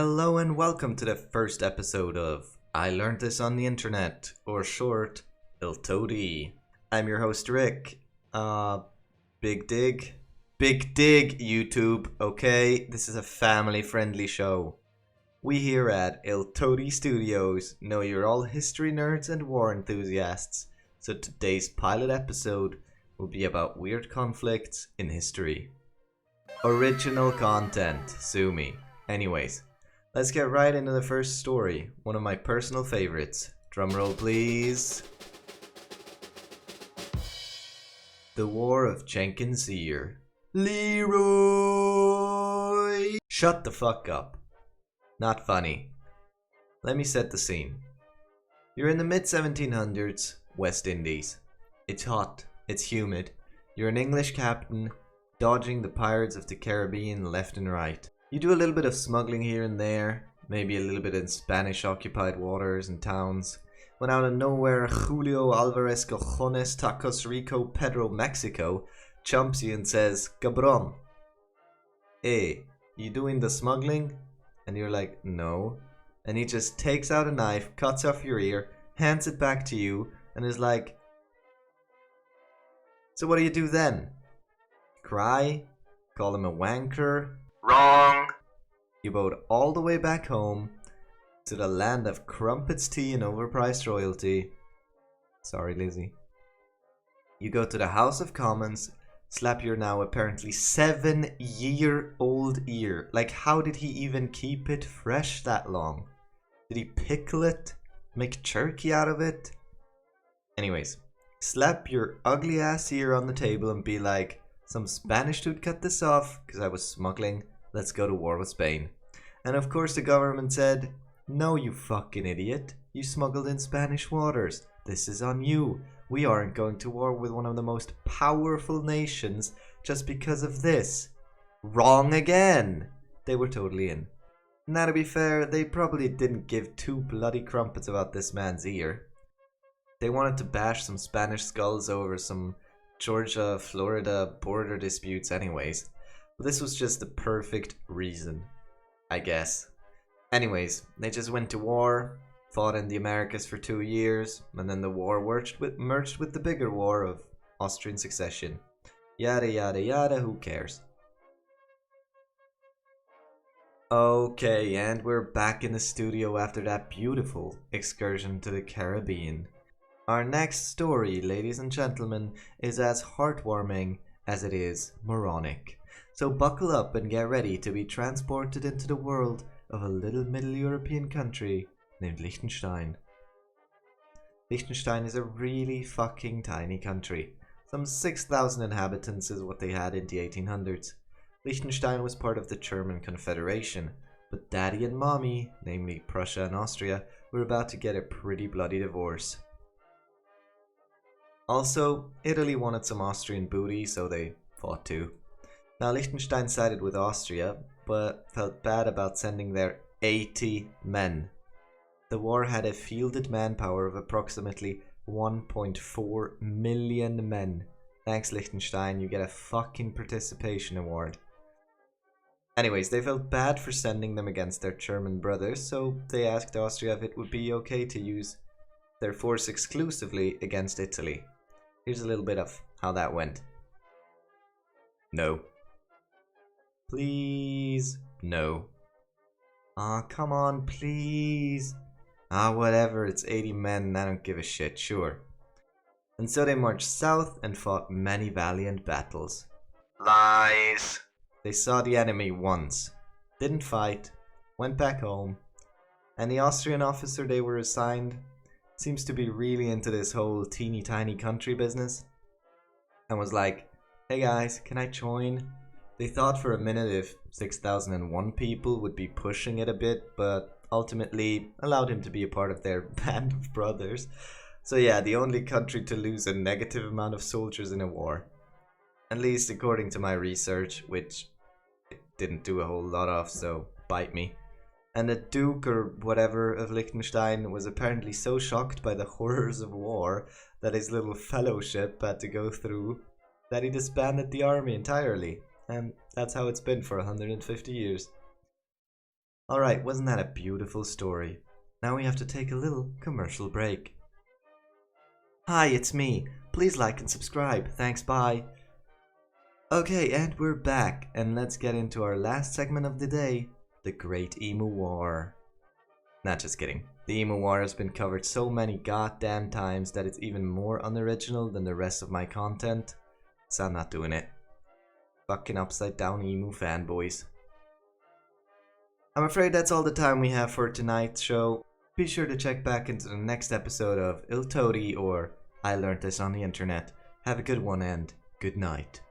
Hello and welcome to the first episode of I Learned This on the Internet, or short, ILOTI. I'm your host Rick. Big dig. Big dig, YouTube, okay? This is a family-friendly show. We here at ILOTI Studios know you're all history nerds and war enthusiasts, so today's pilot episode will be about weird conflicts in history. Original content, sue me. Anyways, let's get right into the first story, one of my personal favorites. Drumroll please. The War of Jenkins year. Leroy! Shut the fuck up. Not funny. Let me set the scene. You're in the mid-1700s, West Indies. It's hot, it's humid. You're an English captain, dodging the pirates of the Caribbean left and right. You do a little bit of smuggling here and there, maybe a little bit in Spanish-occupied waters and towns, when out of nowhere Julio Alvarez Cojones Tacos Rico Pedro Mexico chumps you and says, "Cabron, hey, you doing the smuggling?" And you're like, "No." And he just takes out a knife, cuts off your ear, hands it back to you, and is like, "So what do you do then? Cry? Call him a wanker?" Wrong! You boat all the way back home to the land of crumpets, tea, and overpriced royalty. Sorry, Lizzie. You go to the House of Commons, slap your now apparently 7-year-old ear. Like, how did he even keep it fresh that long? Did he pickle it? Make jerky out of it? Anyways, slap your ugly ass ear on the table and be like, "Some Spanish dude cut this off because I was smuggling. Let's go to war with Spain." And of course the government said, "No, you fucking idiot. You smuggled in Spanish waters. This is on you. We aren't going to war with one of the most powerful nations just because of this." Wrong again. They were totally in. Now to be fair, they probably didn't give two bloody crumpets about this man's ear. They wanted to bash some Spanish skulls over some Georgia-Florida border disputes anyways. But this was just the perfect reason, I guess. Anyways, they just went to war, fought in the Americas for 2 years, and then the war merged with the bigger war of Austrian succession. Yada yada yada, who cares? Okay, and we're back in the studio after that beautiful excursion to the Caribbean. Our next story, ladies and gentlemen, is as heartwarming as it is moronic. So buckle up and get ready to be transported into the world of a little Middle European country named Liechtenstein. Liechtenstein is a really fucking tiny country. Some 6,000 inhabitants is what they had in the 1800s. Liechtenstein was part of the German Confederation, but Daddy and Mommy, namely Prussia and Austria, were about to get a pretty bloody divorce. Also, Italy wanted some Austrian booty, so they fought too. Now Liechtenstein sided with Austria, but felt bad about sending their 80 men. The war had a fielded manpower of approximately 1.4 million men. Thanks Liechtenstein, you get a fucking participation award. Anyways, they felt bad for sending them against their German brothers, so they asked Austria if it would be okay to use their force exclusively against Italy. Here's a little bit of how that went. No. Please. No. Aw, come on, please. Whatever, it's 80 men and I don't give a shit, sure. And so they marched south and fought many valiant battles. Lies. They saw the enemy once, didn't fight, went back home, and the Austrian officer they were assigned seems to be really into this whole teeny tiny country business, and was like, "Hey guys, can I join?" They thought for a minute if 6,001 people would be pushing it a bit, but ultimately allowed him to be a part of their band of brothers. So yeah, the only country to lose a negative amount of soldiers in a war. At least according to my research, which it didn't do a whole lot of, so bite me. And the Duke or whatever of Liechtenstein was apparently so shocked by the horrors of war that his little fellowship had to go through that he disbanded the army entirely. And that's how it's been for 150 years. Alright, wasn't that a beautiful story? Now we have to take a little commercial break. Hi, it's me. Please like and subscribe. Thanks, bye. Okay, and we're back, and let's get into our last segment of the day, the Great Emu War. Not just kidding. The Emu War has been covered so many goddamn times that it's even more unoriginal than the rest of my content, so I'm not doing it. Fucking upside down emu fanboys. I'm afraid that's all the time we have for tonight's show. Be sure to check back into the next episode of ILOTI or I Learned This on the Internet. Have a good one and good night.